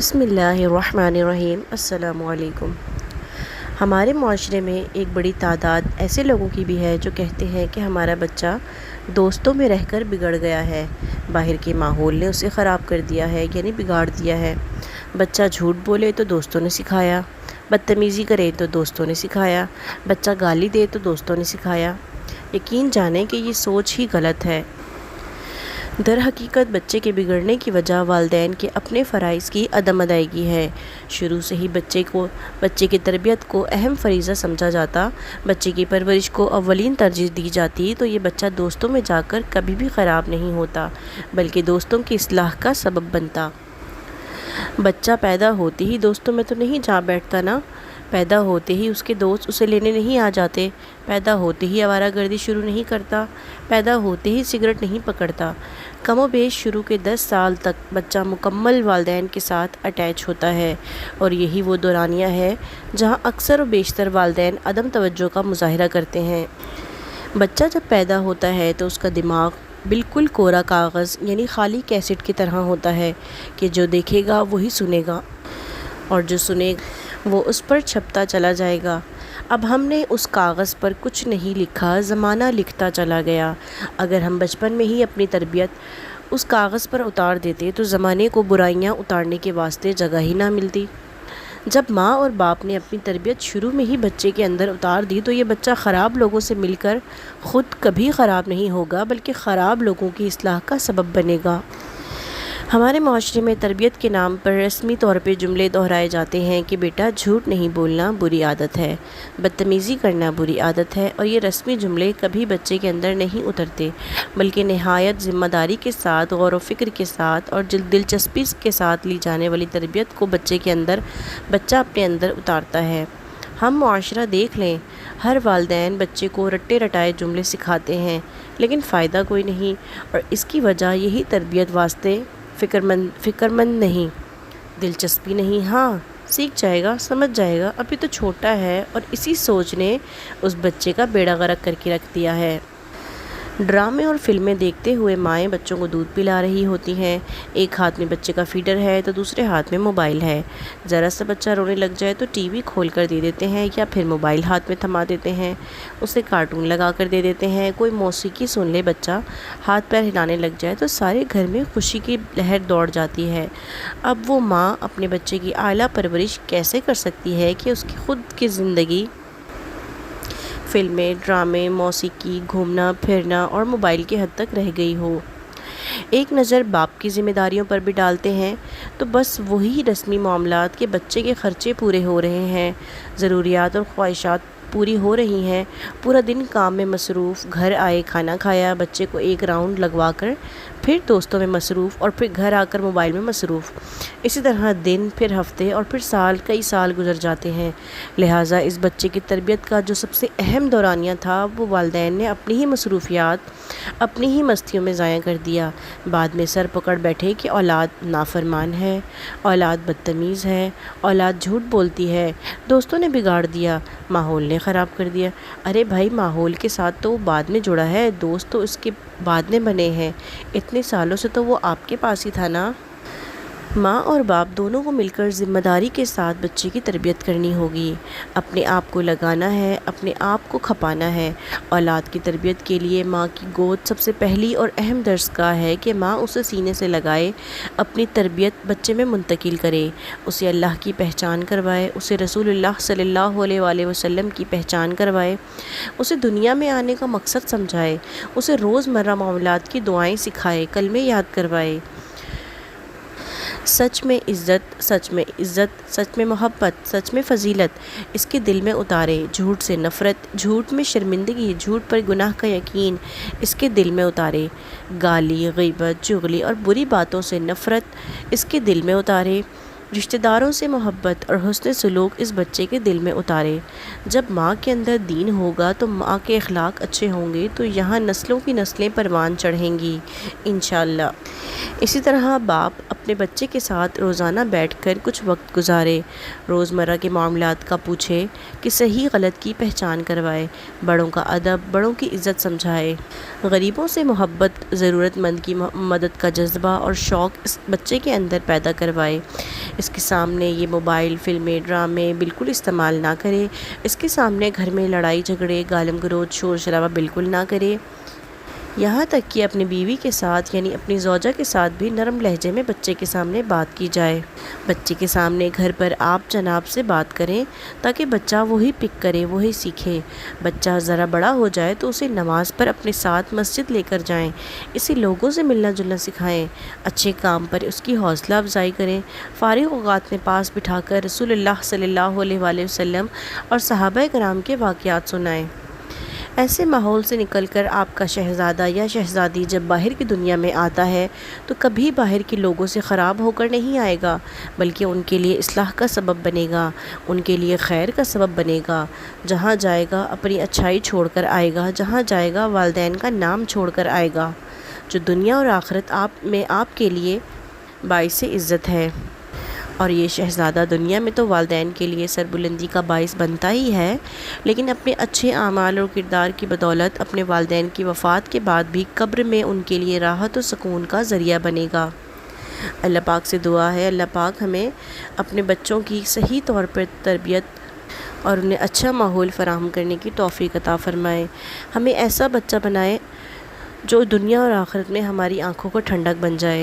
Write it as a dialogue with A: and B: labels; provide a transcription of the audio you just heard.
A: بسم اللہ الرحمن الرحیم۔ السلام علیکم۔ ہمارے معاشرے میں ایک بڑی تعداد ایسے لوگوں کی بھی ہے جو کہتے ہیں کہ ہمارا بچہ دوستوں میں رہ کر بگڑ گیا ہے، باہر کے ماحول نے اسے خراب کر دیا ہے، یعنی بگاڑ دیا ہے۔ بچہ جھوٹ بولے تو دوستوں نے سکھایا، بدتمیزی کرے تو دوستوں نے سکھایا، بچہ گالی دے تو دوستوں نے سکھایا۔ یقین جانیں کہ یہ سوچ ہی غلط ہے۔ در حقیقت بچے کے بگڑنے کی وجہ والدین کے اپنے فرائض کی عدم ادائیگی ہے۔ شروع سے ہی بچے کی تربیت کو اہم فریضہ سمجھا جاتا، بچے کی پرورش کو اولین ترجیح دی جاتی تو یہ بچہ دوستوں میں جا کر کبھی بھی خراب نہیں ہوتا، بلکہ دوستوں کی اصلاح کا سبب بنتا۔ بچہ پیدا ہوتے ہی دوستوں میں تو نہیں جا بیٹھتا نا، پیدا ہوتے ہی اس کے دوست اسے لینے نہیں آ جاتے، پیدا ہوتے ہی آوارہ گردی شروع نہیں کرتا، پیدا ہوتے ہی سگریٹ نہیں پکڑتا۔ کم و بیش شروع کے 10 سال تک بچہ مکمل والدین کے ساتھ اٹیچ ہوتا ہے، اور یہی وہ دورانیہ ہے جہاں اکثر و بیشتر والدین عدم توجہ کا مظاہرہ کرتے ہیں۔ بچہ جب پیدا ہوتا ہے تو اس کا دماغ بالکل کورا کاغذ یعنی خالی کیسٹ کی طرح ہوتا ہے کہ جو دیکھے گا وہی سنے گا، اور جو سنے گا وہ اس پر چھپتا چلا جائے گا۔ اب ہم نے اس کاغذ پر کچھ نہیں لکھا، زمانہ لکھتا چلا گیا۔ اگر ہم بچپن میں ہی اپنی تربیت اس کاغذ پر اتار دیتے تو زمانے کو برائیاں اتارنے کے واسطے جگہ ہی نہ ملتی۔ جب ماں اور باپ نے اپنی تربیت شروع میں ہی بچے کے اندر اتار دی تو یہ بچہ خراب لوگوں سے مل کر خود کبھی خراب نہیں ہوگا، بلکہ خراب لوگوں کی اصلاح کا سبب بنے گا۔ ہمارے معاشرے میں تربیت کے نام پر رسمی طور پہ جملے دہرائے جاتے ہیں کہ بیٹا جھوٹ نہیں بولنا بری عادت ہے، بدتمیزی کرنا بری عادت ہے، اور یہ رسمی جملے کبھی بچے کے اندر نہیں اترتے، بلکہ نہایت ذمہ داری کے ساتھ، غور و فکر کے ساتھ اور دلچسپی کے ساتھ لی جانے والی تربیت کو بچہ اپنے اندر اتارتا ہے۔ ہم معاشرہ دیکھ لیں، ہر والدین بچے کو رٹے رٹائے جملے سکھاتے ہیں، لیکن فائدہ کوئی نہیں، اور اس کی وجہ یہی تربیت واسطے فکرمند نہیں، دلچسپی نہیں۔ ہاں سیکھ جائے گا، سمجھ جائے گا، ابھی تو چھوٹا ہے، اور اسی سوچ نے اس بچے کا بیڑا غرق کر کے رکھ دیا ہے۔ ڈرامے اور فلمیں دیکھتے ہوئے مائیں بچوں کو دودھ پلا رہی ہوتی ہیں، ایک ہاتھ میں بچے کا فیڈر ہے تو دوسرے ہاتھ میں موبائل ہے، ذرا سا بچہ رونے لگ جائے تو ٹی وی کھول کر دے دیتے ہیں یا پھر موبائل ہاتھ میں تھما دیتے ہیں، اسے کارٹون لگا کر دے دیتے ہیں، کوئی موسیقی سن لے بچہ، ہاتھ پیر ہلانے لگ جائے تو سارے گھر میں خوشی کی لہر دوڑ جاتی ہے۔ اب وہ ماں اپنے بچے کی اعلیٰ پرورش کیسے کر سکتی ہے کہ اس کی خود کی زندگی فلمیں، ڈرامے، موسیقی، گھومنا پھرنا اور موبائل کی حد تک رہ گئی ہو؟ ایک نظر باپ کی ذمہ داریوں پر بھی ڈالتے ہیں تو بس وہی رسمی معاملات کہ بچے کے خرچے پورے ہو رہے ہیں، ضروریات اور خواہشات پوری ہو رہی ہیں، پورا دن کام میں مصروف، گھر آئے کھانا کھایا، بچے کو ایک راؤنڈ لگوا کر پھر دوستوں میں مصروف، اور پھر گھر آ کر موبائل میں مصروف، اسی طرح دن، پھر ہفتے اور پھر سال، کئی سال گزر جاتے ہیں۔ لہٰذا اس بچے کی تربیت کا جو سب سے اہم دورانیہ تھا وہ والدین نے اپنی ہی مصروفیات، اپنی ہی مستیوں میں ضائع کر دیا۔ بعد میں سر پکڑ بیٹھے کہ اولاد نافرمان ہے، اولاد بدتمیز ہے، اولاد جھوٹ بولتی ہے، دوستوں نے بگاڑ دیا، ماحول نے خراب کر دیا۔ ارے بھائی، ماحول کے ساتھ تو وہ بعد میں جڑا ہے، دوست تو اس کے بعد میں بنے ہیں، اتنے سالوں سے تو وہ آپ کے پاس ہی تھا نا۔ ماں اور باپ دونوں کو مل کر ذمہ داری کے ساتھ بچے کی تربیت کرنی ہوگی، اپنے آپ کو لگانا ہے، اپنے آپ کو کھپانا ہے۔ اولاد کی تربیت کے لیے ماں کی گود سب سے پہلی اور اہم درسگاہ ہے کہ ماں اسے سینے سے لگائے، اپنی تربیت بچے میں منتقل کرے، اسے اللہ کی پہچان کروائے، اسے رسول اللہ صلی اللہ علیہ وآلہ وسلم کی پہچان کروائے، اسے دنیا میں آنے کا مقصد سمجھائے، اسے روز مرہ معاملات کی دعائیں سکھائے، کلمے یاد کروائے، سچ میں عزت، سچ میں محبت، سچ میں فضیلت اس کے دل میں اتارے، جھوٹ سے نفرت، جھوٹ میں شرمندگی، جھوٹ پر گناہ کا یقین اس کے دل میں اتارے، گالی، غیبت، چغلی اور بری باتوں سے نفرت اس کے دل میں اتارے، رشتہ داروں سے محبت اور حسن سلوک اس بچے کے دل میں اتارے۔ جب ماں کے اندر دین ہوگا تو ماں کے اخلاق اچھے ہوں گے تو یہاں نسلوں کی نسلیں پروان چڑھیں گی انشاءاللہ۔ اسی طرح باپ اپنے بچے کے ساتھ روزانہ بیٹھ کر کچھ وقت گزارے، روزمرہ کے معاملات کا پوچھے کہ صحیح غلط کی پہچان کروائے، بڑوں کا ادب، بڑوں کی عزت سمجھائے، غریبوں سے محبت، ضرورت مند کی مدد کا جذبہ اور شوق اس بچے کے اندر پیدا کروائے، اس کے سامنے یہ موبائل، فلمیں، ڈرامے بالکل استعمال نہ کرے۔ اس کے سامنے گھر میں لڑائی جھگڑے، گالم گلوچ، شور شرابہ بالکل نہ کرے۔ یہاں تک کہ اپنی بیوی کے ساتھ یعنی اپنی زوجہ کے ساتھ بھی نرم لہجے میں بچے کے سامنے بات کی جائے۔ بچے کے سامنے گھر پر آپ جناب سے بات کریں تاکہ بچہ وہی پک کرے، وہی سیکھے۔ بچہ ذرا بڑا ہو جائے تو اسے نماز پر اپنے ساتھ مسجد لے کر جائیں، اسے لوگوں سے ملنا جلنا سکھائیں، اچھے کام پر اس کی حوصلہ افزائی کریں۔ فارغ اوقات میں پاس بٹھا کر رسول اللہ صلی اللہ علیہ وآلہ وسلم اور صحابہ کرام کے واقعات سنائیں۔ ایسے ماحول سے نکل کر آپ کا شہزادہ یا شہزادی جب باہر کی دنیا میں آتا ہے تو کبھی باہر کے لوگوں سے خراب ہو کر نہیں آئے گا، بلکہ ان کے لیے اصلاح کا سبب بنے گا، ان کے لیے خیر کا سبب بنے گا۔ جہاں جائے گا اپنی اچھائی چھوڑ کر آئے گا، جہاں جائے گا والدین کا نام چھوڑ کر آئے گا، جو دنیا اور آخرت آپ کے لیے باعث عزت ہے۔ اور یہ شہزادہ دنیا میں تو والدین کے لیے سربلندی کا باعث بنتا ہی ہے، لیکن اپنے اچھے اعمال اور کردار کی بدولت اپنے والدین کی وفات کے بعد بھی قبر میں ان کے لیے راحت و سکون کا ذریعہ بنے گا۔ اللہ پاک سے دعا ہے اللہ پاک ہمیں اپنے بچوں کی صحیح طور پر تربیت اور انہیں اچھا ماحول فراہم کرنے کی توفیق عطا فرمائے۔ ہمیں ایسا بچہ بنائے جو دنیا اور آخرت میں ہماری آنکھوں کو ٹھنڈک بن جائے۔